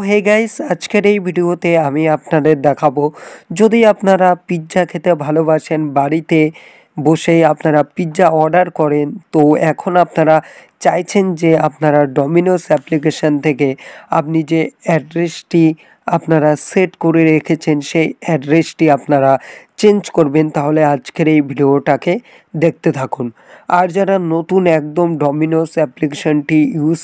Hey guys, আজকের এই ভিডিওতে আমি আপনাদের দেখাবো, যদি আপনারা পিৎজা খেতে ভালোবাসেন, বাড়িতে বসেই আপনারা পিৎজা অর্ডার করেন, তো এখন আপনারা চাইছেন যে আপনারা ডমিনোস অ্যাপ্লিকেশন থেকে আপনি যে অ্যাড্রেসটি আপনারা সেট করে রেখেছেন সেই অ্যাড্রেসটি আপনারা চেঞ্জ করবেন, তাহলে আজকের এই ভিডিওটাকে দেখতে থাকুন। আর যারা নতুন একদম ডমিনোস অ্যাপ্লিকেশনটি ইউজ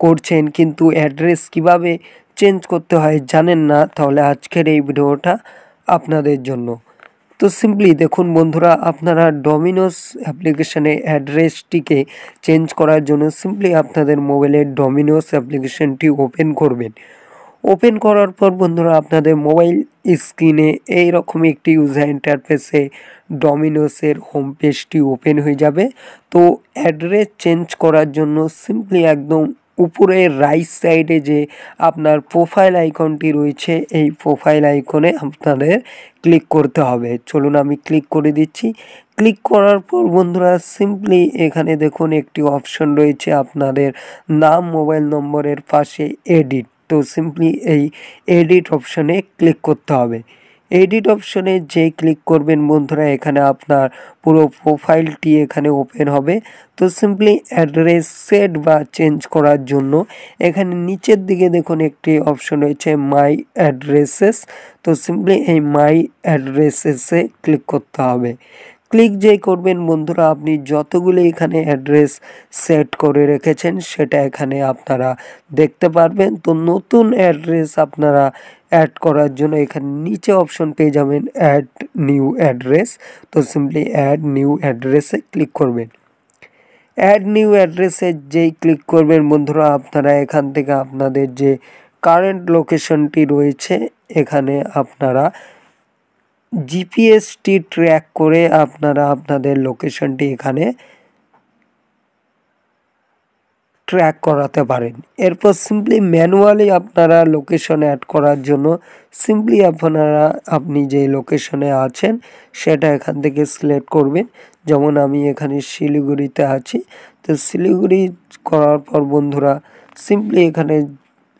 করছেন কিন্তু অ্যাড্রেস কিভাবে চেঞ্জ করতে হয় জানেন না, তাহলে আজকের এই ভিডিওটা আপনাদের জন্য। তো সিম্পলি দেখুন বন্ধুরা, আপনারা ডমিনোস অ্যাপ্লিকেশানে অ্যাড্রেসটিকে চেঞ্জ করার জন্য সিম্পলি আপনাদের মোবাইলের ডমিনোস অ্যাপ্লিকেশানটি ওপেন করবেন। ওপেন করার পর বন্ধুরা আপনাদের মোবাইল স্ক্রিনে এইরকম একটি ইউজার ইন্টারফেসে ডমিনোসের হোম পেজটি ওপেন হয়ে যাবে। তো অ্যাড্রেস চেঞ্জ করার জন্য সিম্পলি একদম উপরে রাইট সাইডে যে আপনার প্রোফাইল আইকনটি রয়েছে, এই প্রোফাইল আইকনে আপনাদের ক্লিক করতে হবে। চলুন আমি ক্লিক করে দিচ্ছি। ক্লিক করার পর বন্ধুরা সিম্পলি এখানে দেখুন একটি অপশন রয়েছে আপনাদের নাম, মোবাইল নম্বরের পাশে এডিট। তো সিম্পলি এই এডিট অপশনে ক্লিক করতে হবে। এডিট অপশনে যে ক্লিক করবেন বন্ধুরা, এখানে আপনার পুরো প্রোফাইলটি এখানে ওপেন হবে। তো সিম্পলি অ্যাড্রেস সেট বা চেঞ্জ করার জন্য এখানে নিচের দিকে দেখুন একটি অপশন রয়েছে মাই অ্যাড্রেসেস। তো সিম্পলি এই মাই অ্যাড্রেসেসে ক্লিক করতে হবে। ক্লিক যেই করবেন বন্ধুরা, আপনি যতগুলি এখানে অ্যাড্রেস সেট করে রেখেছেন সেটা এখানে আপনারা দেখতে পারবেন। তো নতুন অ্যাড্রেস আপনারা অ্যাড করার জন্য এখানে নিচে অপশন পেয়ে যাবেন অ্যাড নিউ অ্যাড্রেস। তো সিম্পলি অ্যাড নিউ অ্যাড্রেসে ক্লিক করবেন। অ্যাড নিউ অ্যাড্রেসে যেই ক্লিক করবেন বন্ধুরা, আপনারা এখান থেকে আপনাদের যে কারেন্ট লোকেশনটি রয়েছে এখানে আপনারা জিপিএসটি ট্র্যাক করে আপনারা আপনাদের লোকেশনটি এখানে ট্র্যাক করাতে পারেন। এরপর সিম্পলি ম্যানুয়ালি আপনারা লোকেশন অ্যাড করার জন্য সিম্পলি আপনি যে লোকেশনে আছেন সেটা এখান থেকে সিলেক্ট করবেন। যেমন আমি এখানে শিলিগুড়িতে আছি, তো শিলিগুড়ি করার পর বন্ধুরা সিম্পলি এখানে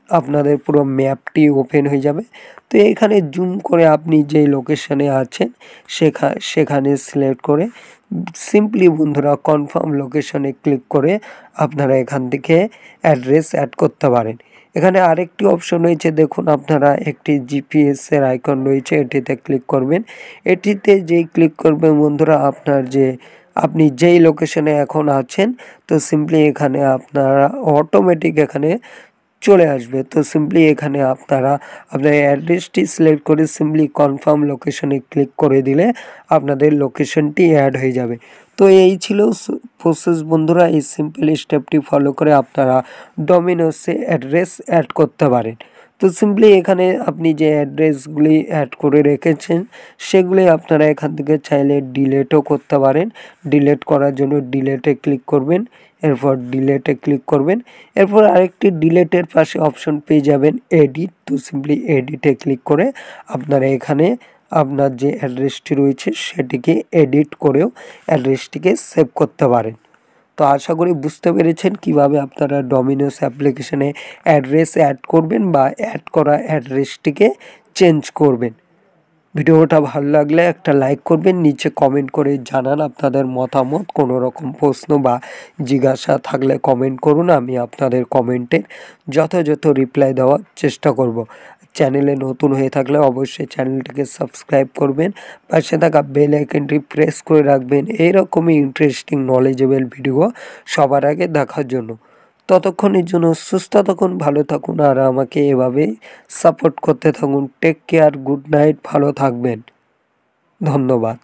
আপনাদের পুরো ম্যাপটি ওপেন হয়ে যাবে। তো এখানে জুম করে আপনি যেই লোকেশনে আছেন সেখানে সিলেক্ট করে সিম্পলি বন্ধুরা কনফার্ম লোকেশনে ক্লিক করে আপনারা এখান থেকে অ্যাড্রেস অ্যাড করতে পারেন। এখানে আরেকটি অপশন রয়েছে, দেখুন আপনারা একটি জিপিএসের আইকন রয়েছে, এটিতে ক্লিক করবেন। এটিতে যেই ক্লিক করবেন বন্ধুরা, আপনি যেই লোকেশনে এখন আছেন তো সিম্পলি এখানে আপনারা অটোমেটিক এখানে চলে আসবে। তো সিম্পলি এখানে আপনারা আপনার অ্যাড্রেসটি সিলেক্ট করে সিম্পলি কনফার্ম লোকেশনে ক্লিক করে দিলে আপনাদের লোকেশনটি অ্যাড হয়ে যাবে। তো এই ছিল প্রসেস বন্ধুরা। এই সিম্পল স্টেপটি ফলো করে আপনারা ডমিনোসে অ্যাড্রেস অ্যাড করতে পারেন। তো সিম্পলি এখানে আপনি যে অ্যাড্রেসগুলি অ্যাড করে রেখেছেন সেগুলি আপনারা এখান থেকে চাইলে ডিলেটও করতে পারেন। ডিলেট করার জন্য ডিলেটে ক্লিক করবেন, এরপর ডিলেটে ক্লিক করবেন। এরপর আরেকটি ডিলেটের পাশে অপশন পেয়ে যাবেন এডিট। তো সিম্পলি এডিটে ক্লিক করে আপনারা এখানে আপনার যে অ্যাড্রেসটি রয়েছে সেটিকে এডিট করেও অ্যাড্রেসটিকে সেভ করতে পারেন। তো আশা করি বুঝতে পেরেছেন কিভাবে আপনারা ডমিনোস অ্যাপ্লিকেশনে অ্যাড্রেস অ্যাড করবেন বা অ্যাড করা অ্যাড্রেসটিকে চেঞ্জ করবেন। ভিডিওটা ভালো লাগলে একটা লাইক করবেন, নিচে কমেন্ট করে জানান আপনাদের মতামত। কোনো রকম প্রশ্ন বা জিজ্ঞাসা থাকলে কমেন্ট করুন, আমি আপনাদের কমেন্টের যথাযথ রিপ্লাই দেওয়ার চেষ্টা করব। চ্যানেলে নতুন হয়ে থাকলে অবশ্যই চ্যানেলটিকে সাবস্ক্রাইব করবেন, পাশে থাকা বেল আইকনটি প্রেস করে রাখবেন এইরকমই ইন্টারেস্টিং নলেজেবল ভিডিও সবার আগে দেখার জন্য। ততক্ষণের জন্য সুস্থ থাকুন, ভালো থাকুন আর আমাকে এভাবে সাপোর্ট করতে থাকুন। টেক কেয়ার, গুড নাইট, ভালো থাকবেন, ধন্যবাদ।